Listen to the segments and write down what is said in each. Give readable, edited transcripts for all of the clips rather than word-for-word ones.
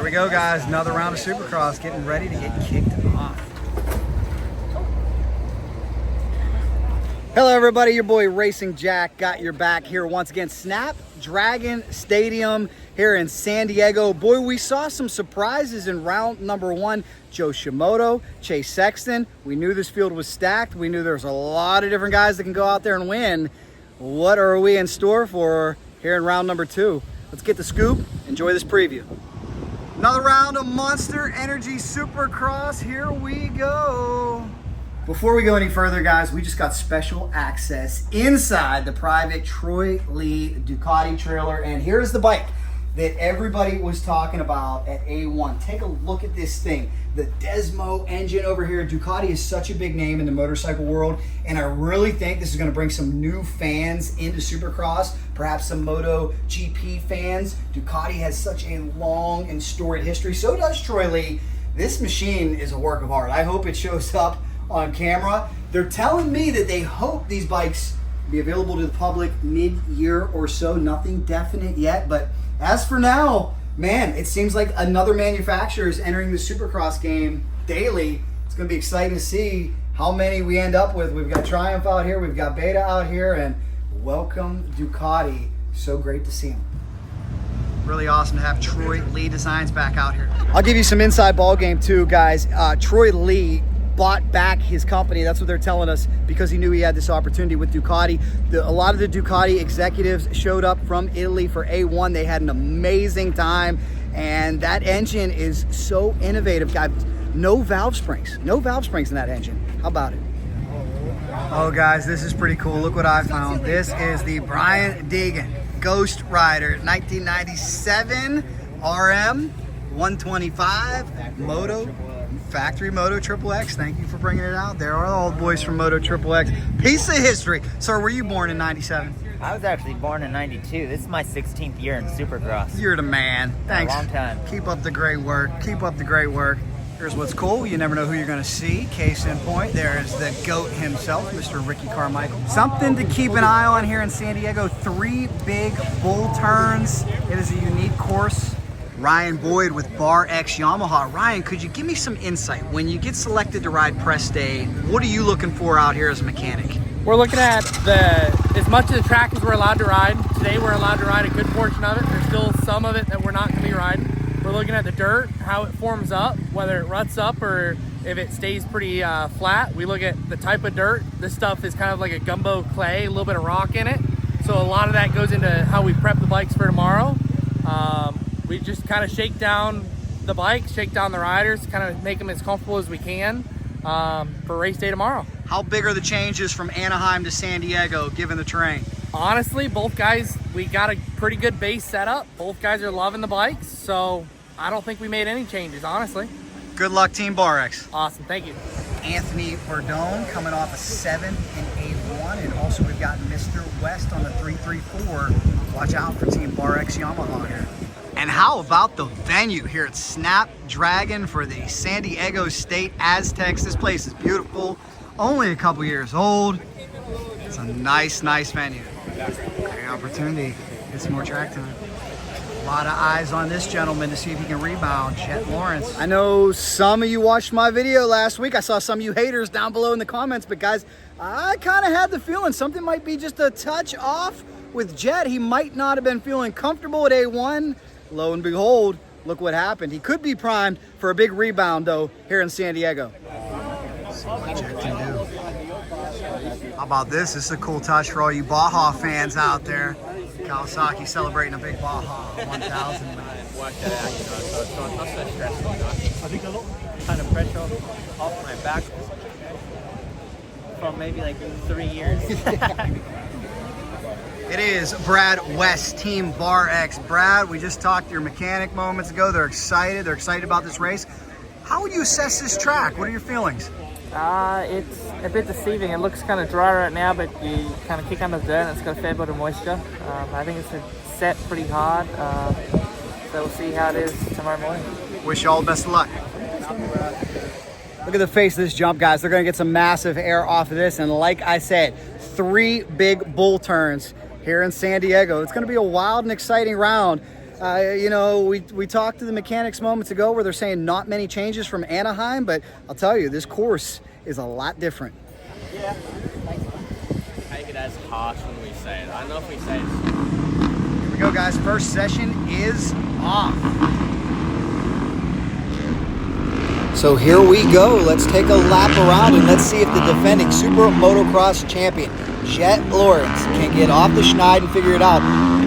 we go, guys. Another round of Supercross getting ready to get kicked off. Hello, everybody. Your boy Racing Jack got your back here once again. Snapdragon Stadium here in San Diego. Boy, we saw some surprises in round number one. Jo Shimoda, Chase Sexton. We knew this field was stacked. We knew there was a lot of different guys that can go out there and win. What are we in store for here in round number two? Let's get the scoop. Enjoy this preview. Another round of Monster Energy Supercross. Here we go. Before we go any further, guys, we just got special access inside the private Troy Lee Ducati trailer. And here's the bike that everybody was talking about at A1. Take a look at this thing. The Desmo engine over here. Ducati is such a big name in the motorcycle world, and I really think this is going to bring some new fans into Supercross, perhaps some MotoGP fans. Ducati has such a long and storied history. So does Troy Lee. This machine is a work of art. I hope it shows up on camera. They're telling me that they hope these bikes be available to the public mid-year or so. Nothing definite yet, but as for now, man, it seems like another manufacturer is entering the Supercross game daily. It's going to be exciting to see how many we end up with. We've got Triumph out here, we've got Beta out here, and welcome Ducati. So great to see them. Really awesome to have Troy Lee Designs back out here. I'll give you some inside ball game too, guys. Troy Lee bought back his company. That's what they're telling us, because he knew he had this opportunity with Ducati. A lot of the Ducati executives showed up from Italy for A1. They had an amazing time, and that engine is so innovative. Got no valve springs in that engine. How about it? Oh, guys, this is pretty cool. Look what I found. This is the Brian Deegan Ghost Rider 1997 RM 125 Moto Factory Moto Triple X. Thank you for bringing it out. There are all the boys from Moto Triple X. Piece of history. Sir, were you born in 97? I was actually born in 92. This is my 16th year in Supercross. You're the man. Thanks. A long time. Keep up the great work. Keep up the great work. Here's what's cool. You never know who you're going to see. Case in point, there's the GOAT himself, Mr. Ricky Carmichael. Something to keep an eye on here in San Diego. 3 big bull turns. It is a unique course. Ryan Boyd with Bar X Yamaha. Ryan, could you give me some insight? When you get selected to ride press day, what are you looking for out here as a mechanic? We're looking at as much of the track as we're allowed to ride. Today we're allowed to ride a good portion of it. There's still some of it that we're not going to be riding. We're looking at the dirt, how it forms up, whether it ruts up or if it stays pretty flat. We look at the type of dirt. This stuff is kind of like a gumbo clay, a little bit of rock in it. So a lot of that goes into how we prep the bikes for tomorrow. We just kind of shake down the bikes, shake down the riders, kind of make them as comfortable as we can for race day tomorrow. How big are the changes from Anaheim to San Diego, given the terrain? Honestly, both guys, we got a pretty good base setup. Both guys are loving the bikes, so I don't think we made any changes, honestly. Good luck, Team Bar X. Awesome, thank you. Anthony Verdone coming off a 7 in A1, and also we've got Mr. West on the 334. Watch out for Team Bar X Yamaha here. And how about the venue here at Snapdragon for the San Diego State Aztecs? This place is beautiful, only a couple years old. It's a nice venue. Great opportunity, get some more track time. A lot of eyes on this gentleman to see if he can rebound, Jett Lawrence. I know some of you watched my video last week. I saw some of you haters down below in the comments, but guys, I kind of had the feeling something might be just a touch off with Jett. He might not have been feeling comfortable at A1. Lo and behold, look what happened. He could be primed for a big rebound, though, here in San Diego. See what Jett can do. How about this? This is a cool touch for all you Baja fans out there. Kawasaki celebrating a big Baja 1000. Kind of pressure off my back from maybe like 3 years. It is Brad West, Team Bar X. Brad, we just talked to your mechanic moments ago. They're excited. They're excited about this race. How would you assess this track? What are your feelings? It's a bit deceiving. It looks kind of dry right now, but you kind of kick under the dirt and it's got a fair bit of moisture. I think it's set pretty hard, so we'll see how it is tomorrow morning. Wish you all the best of luck. Look at the face of this jump, guys. They're going to get some massive air off of this, and like I said, 3 big bull turns here in San Diego. It's going to be a wild and exciting round. You know, we talked to the mechanics moments ago where they're saying not many changes from Anaheim, but I'll tell you, this course is a lot different. Yeah. Take it as harsh when we say it. I don't know if we say it. Here we go, guys. First session is off. So here we go. Let's take a lap around and let's see if the defending SuperMotocross champion, Jett Lawrence, can get off the schneid and figure it out.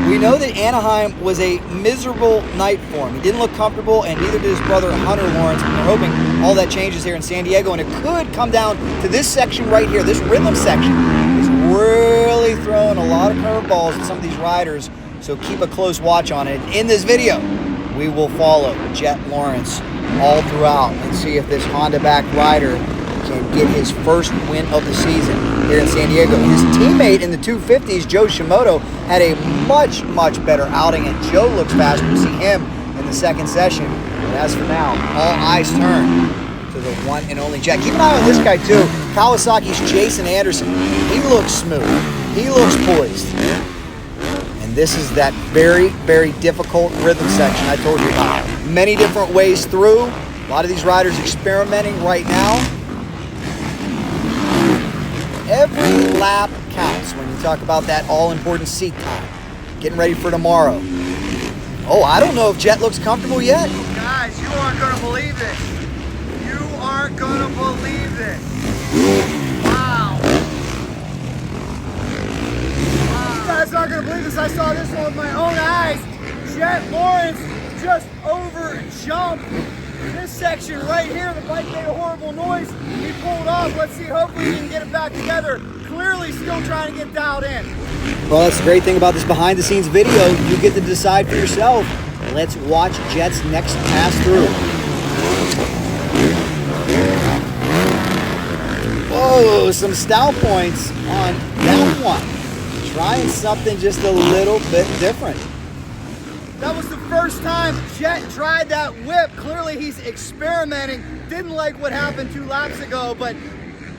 We know that Anaheim was a miserable night for him. He didn't look comfortable, and neither did his brother Hunter Lawrence. We're hoping all that changes here in San Diego, and it could come down to this section right here. This rhythm section is really throwing a lot of curveballs at some of these riders, so keep a close watch on it. In this video, we will follow Jett Lawrence all throughout and see if this Honda-backed rider can get his first win of the season here in San Diego. His teammate in the 250s, Jo Shimoda, had a much, much better outing, and Joe looks fast. We'll see him in the second session. But as for now, all eyes turn to the one and only Jett. Keep an eye on this guy too, Kawasaki's Jason Anderson. He looks smooth. He looks poised. And this is that very, very difficult rhythm section I told you about. Many different ways through. A lot of these riders experimenting right now. Every lap counts when you talk about that all-important seat time. Getting ready for tomorrow. Oh, I don't know if Jett looks comfortable yet. Guys, you aren't going to believe this. You aren't going to believe this. Wow. You guys aren't going to believe this. I saw this one with my own eyes. Jett Lawrence just over-jumped this section right here. The bike made a horrible noise. He pulled off. Let's see, hopefully he can get it back together. Clearly still trying to get dialed in. Well, that's the great thing about this behind the scenes video. You get to decide for yourself. Let's watch Jett's next pass through. Whoa, some style points on that one. Trying something just a little bit different. That was the first time Jett tried that whip. Clearly he's experimenting. Didn't like what happened 2 laps ago, but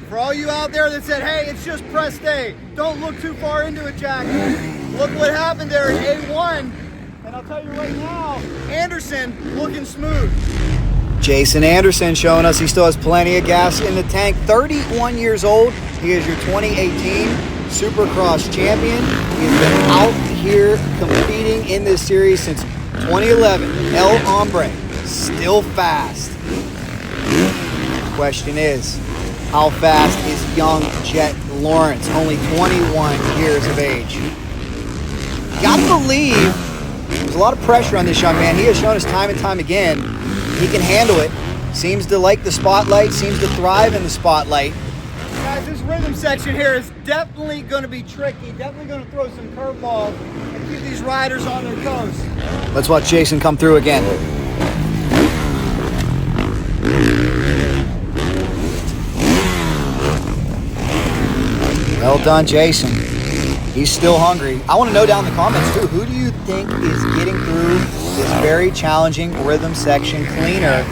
for all you out there that said, hey, it's just press day, don't look too far into it, Jack. Look what happened there in A1. And I'll tell you right now, Anderson looking smooth. Jason Anderson showing us he still has plenty of gas in the tank. 31 years old. He is your 2018 Supercross champion. He has been out here competing in this series since 2011. El Hombre, still fast. The question is, how fast is young Jett Lawrence, only 21 years of age? You gotta believe there's a lot of pressure on this young man. He has shown us time and time again he can handle it. Seems to like the spotlight, seems to thrive in the spotlight. Guys, this rhythm section here is definitely going to be tricky, definitely going to throw some curveballs and keep these riders on their toes. Let's watch Jason come through again. Well done, Jason. He's still hungry. I want to know down in the comments too, who do you think is getting through this very challenging rhythm section cleaner?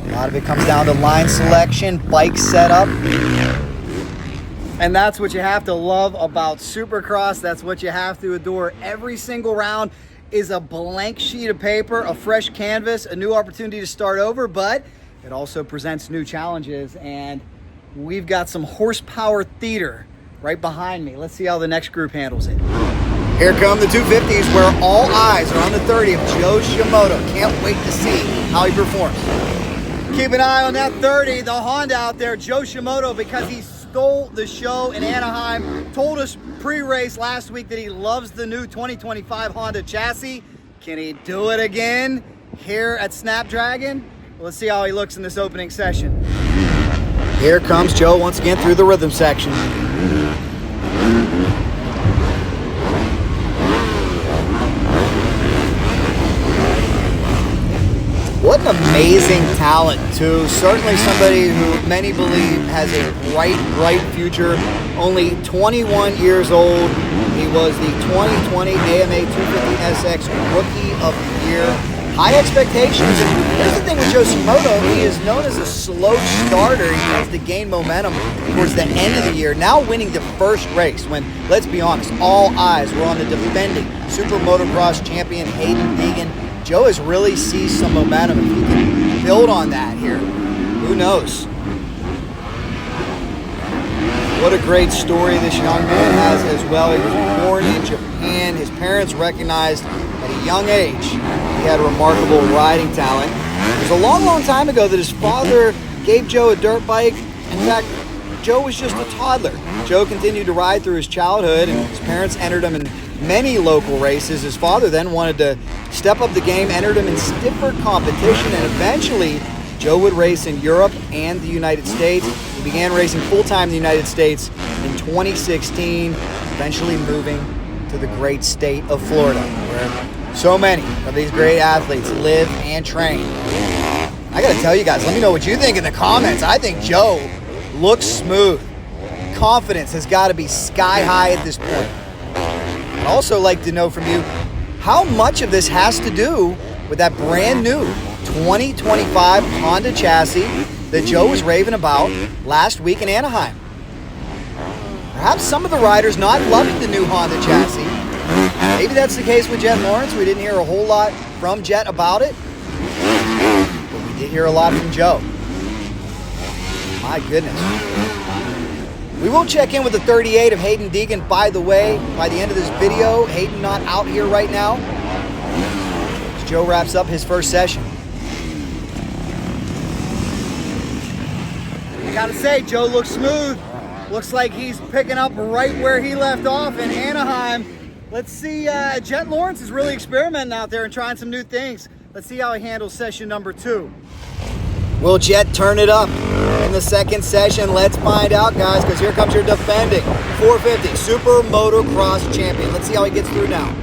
A lot of it comes down to line selection, bike setup. And that's what you have to love about Supercross. That's what you have to adore. Every single round is a blank sheet of paper, a fresh canvas, a new opportunity to start over, but it also presents new challenges. And we've got some horsepower theater right behind me. Let's see how the next group handles it. Here come the 250s where all eyes are on the 30 of Jo Shimoda. Can't wait to see how he performs. Keep an eye on that 30, the Honda out there, Jo Shimoda, because he stole the show in Anaheim. Told us pre-race last week that he loves the new 2025 Honda chassis. Can he do it again here at Snapdragon? Well, let's see how he looks in this opening session. Here comes Joe once again through the rhythm section. What an amazing talent, too. Certainly somebody who many believe has a bright, bright future. Only 21 years old. He was the 2020 AMA 250SX Rookie of the Year high expectations. And here's the thing with Jo Shimoda, he is known as a slow starter. He tends to gain momentum towards the end of the year. Now winning the first race when, let's be honest, all eyes were on the defending SuperMotocross champion Hayden Deegan. Jo has really seized some momentum. If he can build on that here, who knows? What a great story this young man has as well. He was born in Japan. His parents recognized at a young age he had remarkable riding talent. It was a long, long time ago that his father gave Jo a dirt bike. In fact, Jo was just a toddler. Jo continued to ride through his childhood, and his parents entered him in many local races. His father then wanted to step up the game, entered him in stiffer competition, and eventually Jo would race in Europe and the United States. He began racing full-time in the United States in 2016, eventually moving to the great state of Florida, where so many of these great athletes live and train. I gotta tell you guys, let me know what you think in the comments. I think Jo looks smooth. Confidence has got to be sky high at this point. I'd also like to know from you how much of this has to do with that brand new 2025 Honda chassis that Jo was raving about last week in Anaheim. Perhaps some of the riders not loving the new Honda chassis. Maybe that's the case with Jett Lawrence. We didn't hear a whole lot from Jett about it, but we did hear a lot from Jo. My goodness. We will check in with the 38 of Hayden Deegan, by the way, by the end of this video. Hayden not out here right now as Jo wraps up his first session. Gotta say, Jo looks smooth. Looks like he's picking up right where he left off in Anaheim. Let's see, Jett Lawrence is really experimenting out there and trying some new things. Let's see how he handles session number 2. Will Jett turn it up in the second session? Let's find out, guys, because here comes your defending 450 SuperMotocross champion. Let's see how he gets through now.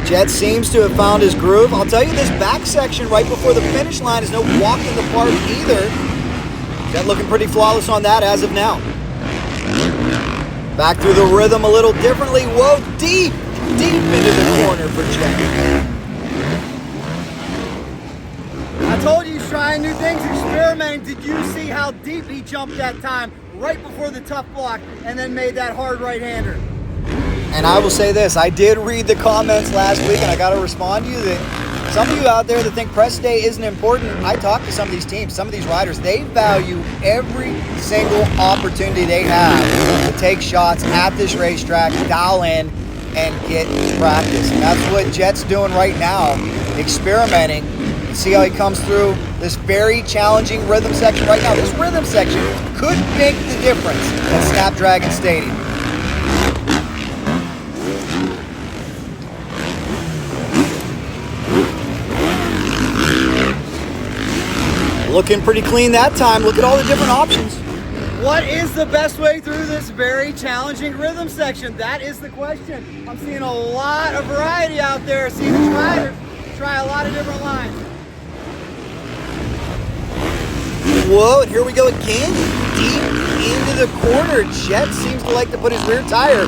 Jett seems to have found his groove. I'll tell you, this back section right before the finish line is no walk in the park either. Jett looking pretty flawless on that as of now. Back through the rhythm a little differently. Whoa, deep into the corner for Jett. I told you he's trying new things, experimenting. Did you see how deep he jumped that time right before the tough block and then made that hard right-hander? And I will say this, I did read the comments last week, and I got to respond to you that some of you out there that think press day isn't important, I talked to some of these teams, some of these riders, they value every single opportunity they have to take shots at this racetrack, dial in, and get practice. And that's what Jett's doing right now, experimenting. See how he comes through this very challenging rhythm section right now. This rhythm section could make the difference at Snapdragon Stadium. Looking pretty clean that time. Look at all the different options. What is the best way through this very challenging rhythm section? That is the question. I'm seeing a lot of variety out there. Seeing riders try a lot of different lines. Whoa, and here we go again. Deep into the corner. Jett seems to like to put his rear tire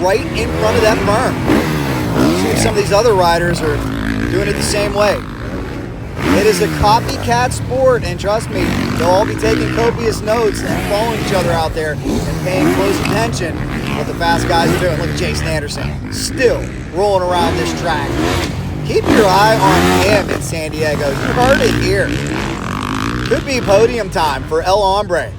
right in front of that berm. See if some of these other riders are doing it the same way. It is a copycat sport, and trust me, they'll all be taking copious notes and following each other out there and paying close attention to what the fast guys are doing. Look at Jason Anderson, still rolling around this track. Keep your eye on him in San Diego. You heard it here. Could be podium time for El Hombre.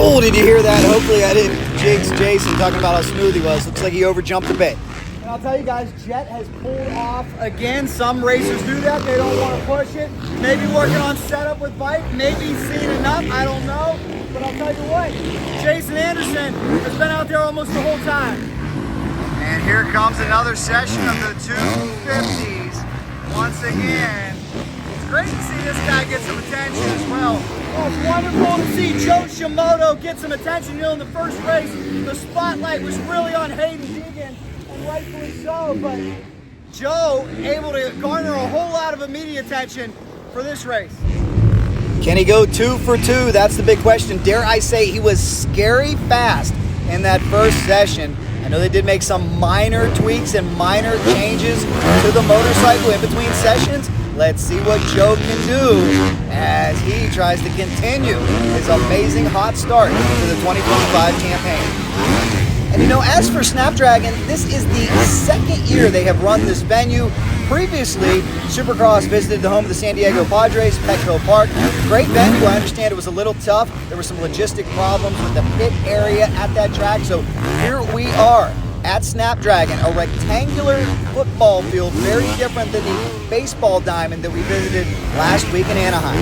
Oh, did you hear that? Hopefully I didn't jinx Jason talking about how smooth he was. Looks like he overjumped a bit. And I'll tell you guys, Jett has pulled off again. Some racers do that. They don't want to push it. Maybe working on setup with bike. Maybe seeing enough. I don't know. But I'll tell you what, Jason Anderson has been out there almost the whole time. And here comes another session of the 250s. Once again, it's great to see this guy get some attention as well. Oh, it's wonderful to see Jo Shimoda get some attention. You know, in the first race, the spotlight was really on Hayden Deegan, and rightfully so, but Jo able to garner a whole lot of media attention for this race. Can he go 2 for 2? That's the big question. Dare I say he was scary fast in that first session. I know they did make some minor tweaks and minor changes to the motorcycle in between sessions. Let's see what Jo can do as he tries to continue his amazing hot start to the 2025 campaign. And you know, as for Snapdragon, this is the second year they have run this venue. Previously, Supercross visited the home of the San Diego Padres, Petco Park. Great venue. I understand it was a little tough. There were some logistic problems with the pit area at that track. So here we are at Snapdragon, a rectangular football field, very different than the baseball diamond that we visited last week in Anaheim.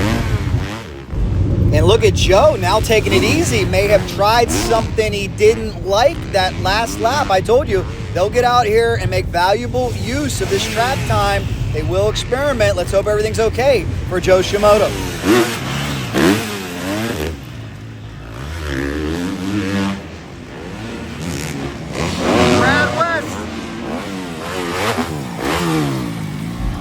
And look at Jo now taking it easy. May have tried something he didn't like that last lap. I told you, they'll get out here and make valuable use of this track time. They will experiment. Let's hope everything's okay for Jo Shimoda.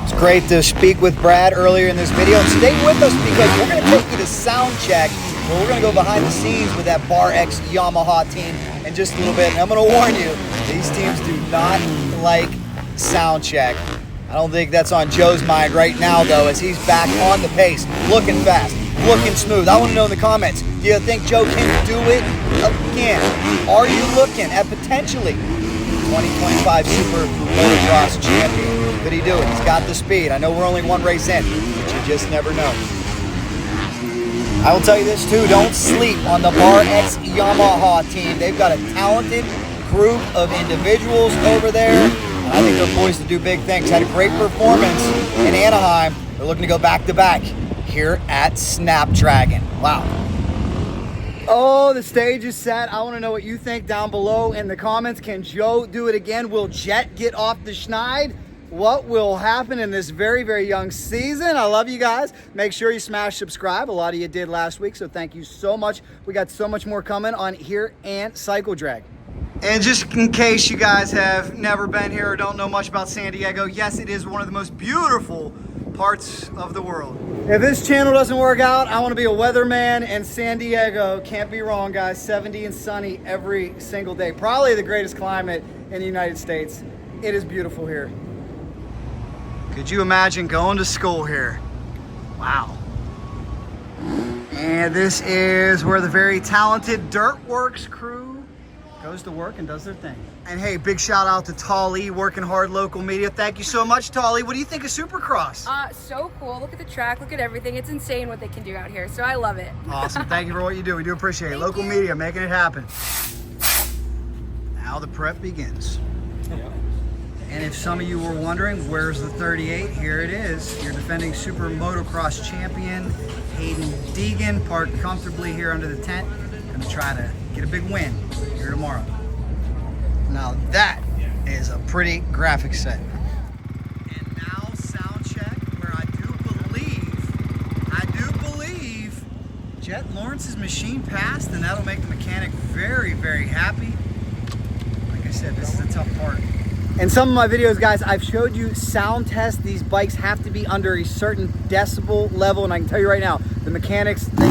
It's great to speak with Brad earlier in this video. And stay with us because we're going to take you to sound check. Well, we're going to go behind the scenes with that Bar X Yamaha team in just a little bit. And I'm going to warn you, these teams do not like sound check. I don't think that's on Joe's mind right now, though, as he's back on the pace, looking fast, looking smooth. I want to know in the comments, do you think Jo can do it again? Are you looking at potentially 2025 SuperMotocross champion? Could he do it? He's got the speed. I know we're only one race in, but you just never know. I will tell you this too, don't sleep on the Bar X Yamaha team. They've got a talented group of individuals over there. And I think they're poised to do big things. Had a great performance in Anaheim. They're looking to go back-to-back here at Snapdragon. Wow. Oh, the stage is set. I want to know what you think down below in the comments. Can Jo do it again? Will Jett get off the schneid? What will happen in this very, very young season? I love you guys. Make sure you smash subscribe. A lot of you did last week, so thank you so much. We got so much more coming on here and Cycle Drag. And just in case you guys have never been here or don't know much about San Diego, yes, it is one of the most beautiful parts of the world. If this channel doesn't work out, I want to be a weatherman in San Diego. Can't be wrong, guys. 70 and sunny every single day. Probably the greatest climate in the United States. It is beautiful here. Could you imagine going to school here? Wow. And this is where the very talented Dirtworks crew goes to work and does their thing. And hey, big shout out to Troy, working hard local media. Thank you so much, Troy. What do you think of Supercross? So cool. Look at the track, look at everything. It's insane what they can do out here, so I love it. Awesome. Thank you for what you do. We do appreciate it. Local media making it happen. Now the prep begins. And if some of you were wondering, where's the 38? Here it is. Your defending SuperMotocross champion, Hayden Deegan, parked comfortably here under the tent. Gonna try to get a big win here tomorrow. Now that is a pretty graphic set. And now sound check, where I do believe Jett Lawrence's machine passed, and that'll make the mechanic very, very happy. Like I said, this is a tough part. In some of my videos, guys, I've showed you sound test. These bikes have to be under a certain decibel level, and I can tell you right now, the mechanics, they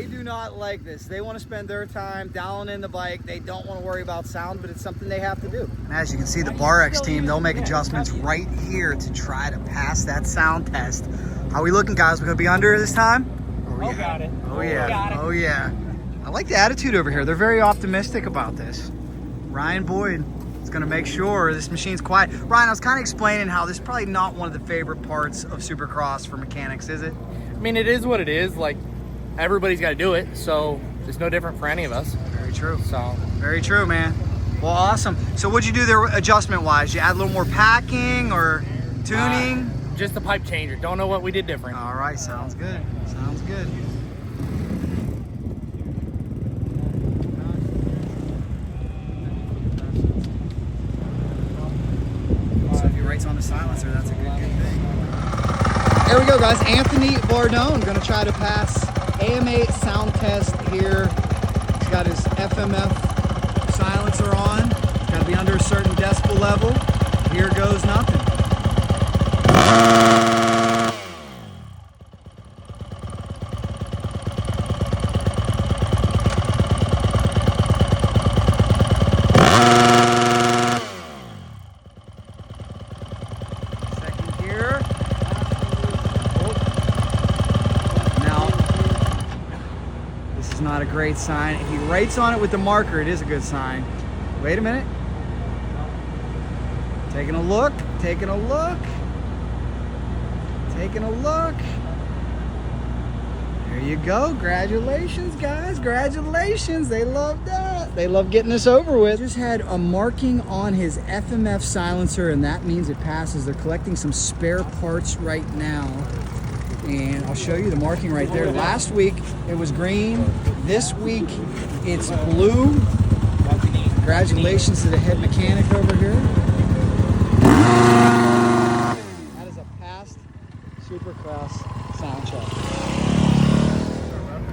do not like this. They want to spend their time dialing in the bike. They don't want to worry about sound, but it's something they have to do. And as you can see, the Bar X team, they'll make adjustments right here to try to pass that sound test. How are we looking, guys? We're going to be under this time? Oh, yeah. Got it. Oh, yeah. Got it. Oh, yeah. I like the attitude over here. They're very optimistic about this. Ryan Boyd is going to make sure this machine's quiet. Ryan, I was kind of explaining how this is probably not one of the favorite parts of Supercross for mechanics, is it? I mean, it is what it is. Like, everybody's got to do it, so it's no different for any of us. Very true. So Very true, man. Well, awesome. So what'd you do there adjustment-wise? You add a little more packing or tuning? Just the pipe changer. Don't know what we did different. All right, sounds good. Sounds good. So if he writes on the silencer, that's a good thing. There we go, guys. Anthony Bardone going to try to pass AMA sound test here. He's got his FMF silencer on. Got to be under a certain decibel level. Here goes nothing. Second gear. Now, this is not a great sign. If he writes on it with the marker, it is a good sign. Wait a minute. Taking a look, taking a look, taking a look. There you go. Congratulations, guys. Congratulations. They love that. They love getting this over with. Just had a marking on his FMF silencer, and that means it passes. They're collecting some spare parts right now. And I'll show you the marking right there. Last week, it was green. This week, it's blue. Congratulations to the head mechanic over here. That is a past Supercross sound check.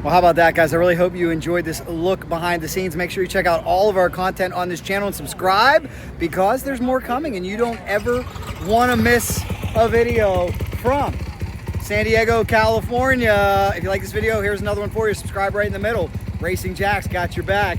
Well, how about that, guys? I really hope you enjoyed this look behind the scenes. Make sure you check out all of our content on this channel and subscribe, because there's more coming and you don't ever want to miss a video from San Diego, California. If you like this video, here's another one for you. Subscribe right in the middle. Racing Jack's got your back.